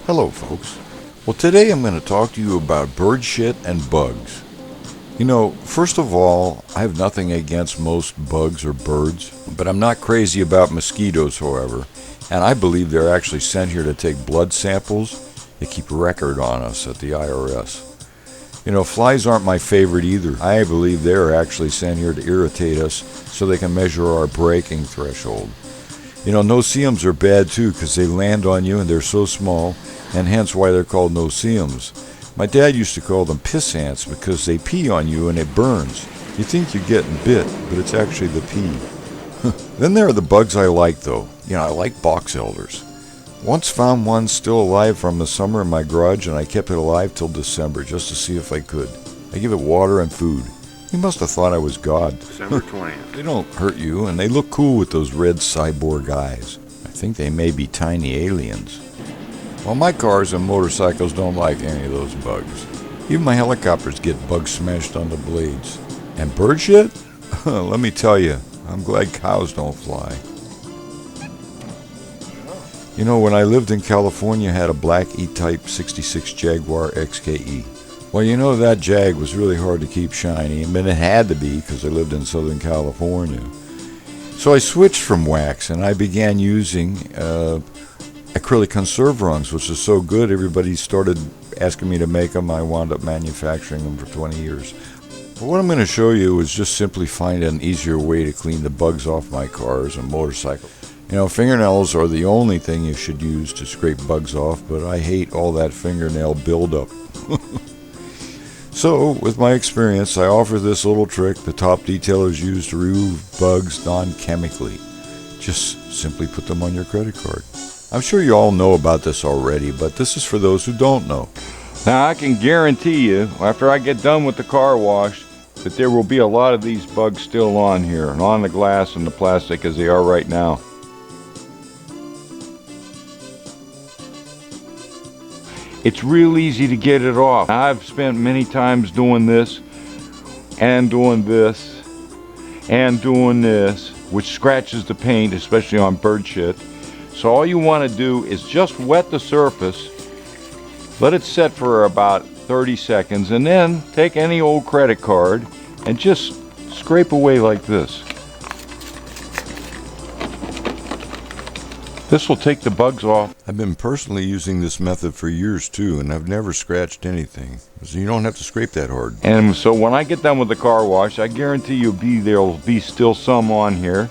Hello folks. Well, today I'm going to talk to you about bird shit and bugs. You know, first of all, I have nothing against most bugs or birds, but I'm not crazy about mosquitoes, however, and I believe they're actually sent here to take blood samples. They keep record on us at the IRS. You know, flies aren't my favorite either. I believe they're actually sent here to irritate us so they can measure our breaking threshold. You know, no-see-ums are bad too because they land on you and they're so small, and hence why they're called no-see-ums. My dad used to call them piss ants because they pee on you and it burns. You think you're getting bit, but it's actually the pee. Then there are the bugs I like though. You know, I like box elders. Once found one still alive from the summer in my garage, and I kept it alive till December just to see if I could. I give it water and food. He must have thought I was God. December 20th. They don't hurt you, and they look cool with those red cyborg eyes. I think they may be tiny aliens. Well, my cars and motorcycles don't like any of those bugs. Even my helicopters get bug smashed on the blades. And bird shit? Let me tell you, I'm glad cows don't fly. You know, when I lived in California, I had a black E-Type 66 Jaguar XKE. Well, you know, that Jag was really hard to keep shiny. I mean, it had to be because I lived in Southern California. So I switched from wax and I began using Acrylic Konservierungs, which is so good everybody started asking me to make them. I wound up manufacturing them for 20 years. But what I'm going to show you is just simply find an easier way to clean the bugs off my cars and motorcycles. You know, fingernails are the only thing you should use to scrape bugs off, but I hate all that fingernail buildup. So, with my experience, I offer this little trick the top detailers use to remove bugs non-chemically. Just simply put them on your credit card. I'm sure you all know about this already, but this is for those who don't know. Now, I can guarantee you, after I get done with the car wash, that there will be a lot of these bugs still on here, and on the glass and the plastic as they are right now. It's real easy to get it off. I've spent many times doing this, and doing this, and doing this, which scratches the paint, especially on bird shit. So all you want to do is just wet the surface, let it set for about 30 seconds, and then take any old credit card and just scrape away like this. This will take the bugs off. I've been personally using this method for years too, and I've never scratched anything. So you don't have to scrape that hard. And so when I get done with the car wash, I guarantee there'll be still some on here.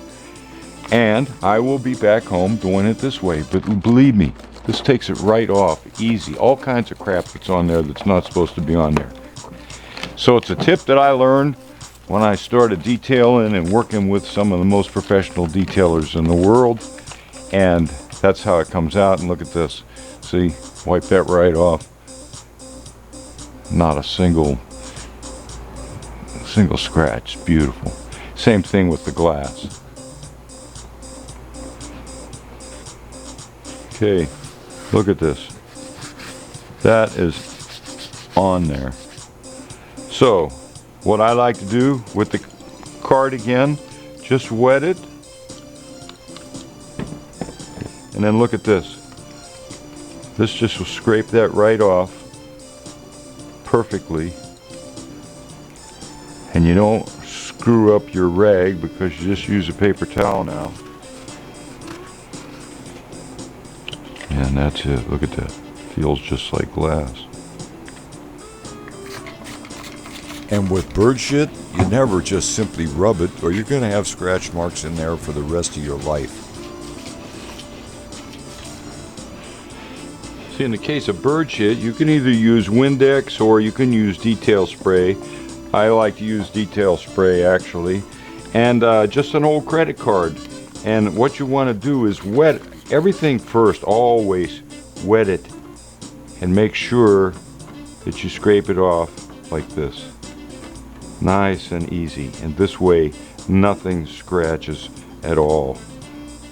And I will be back home doing it this way. But believe me, this takes it right off, easy. All kinds of crap that's on there that's not supposed to be on there. So it's a tip that I learned when I started detailing and working with some of the most professional detailers in the world. And that's how it comes out. And look at this. See, wipe that right off. Not a single scratch. Beautiful. Same thing with the glass. Okay, look at this. That is on there. So, what I like to do with the card again, just wet it. And then look at this. This just will scrape that right off perfectly. And you don't screw up your rag because you just use a paper towel now. And that's it. Look at that. Feels just like glass. And with bird shit, you never just simply rub it, or you're going to have scratch marks in there for the rest of your life. See, in the case of bird shit, you can either use Windex or you can use detail spray. I like to use detail spray actually. And just an old credit card. And what you want to do is wet everything first, always wet it. And make sure that you scrape it off like this. Nice and easy. And this way, nothing scratches at all.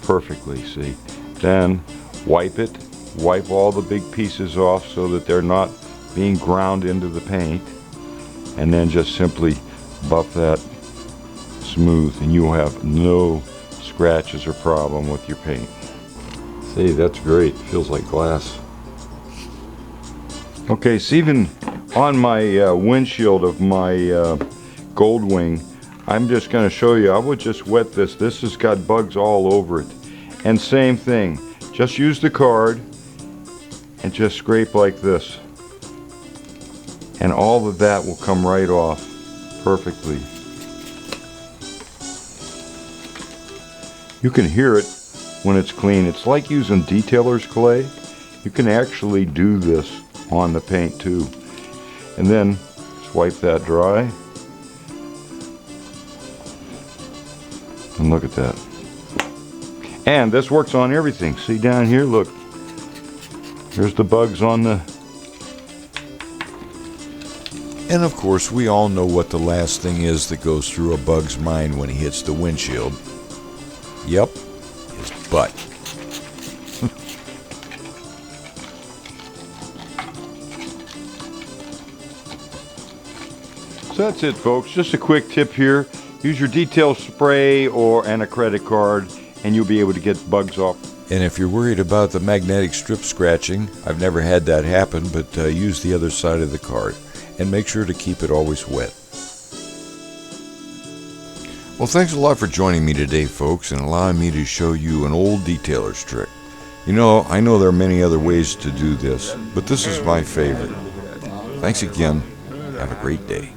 Perfectly, see. Then wipe it. Wipe all the big pieces off so that they're not being ground into the paint, and then just simply buff that smooth and you'll have no scratches or problem with your paint. See, that's great. Feels like glass. Okay, so even on my windshield of my Goldwing, I'm just going to show you, I would just wet this. This has got bugs all over it. And same thing, just use the card and just scrape like this. And all of that will come right off perfectly. You can hear it when it's clean. It's like using detailer's clay. You can actually do this on the paint too. And then swipe that dry. And look at that. And this works on everything. See down here, look. There's the bugs on the... And of course, we all know what the last thing is that goes through a bug's mind when he hits the windshield. Yep, his butt. So that's it, folks. Just a quick tip here. Use your detail spray and a credit card, and you'll be able to get bugs off. And if you're worried about the magnetic strip scratching, I've never had that happen, but use the other side of the card. And make sure to keep it always wet. Well, thanks a lot for joining me today, folks, and allowing me to show you an old detailer's trick. You know, I know there are many other ways to do this, but this is my favorite. Thanks again. Have a great day.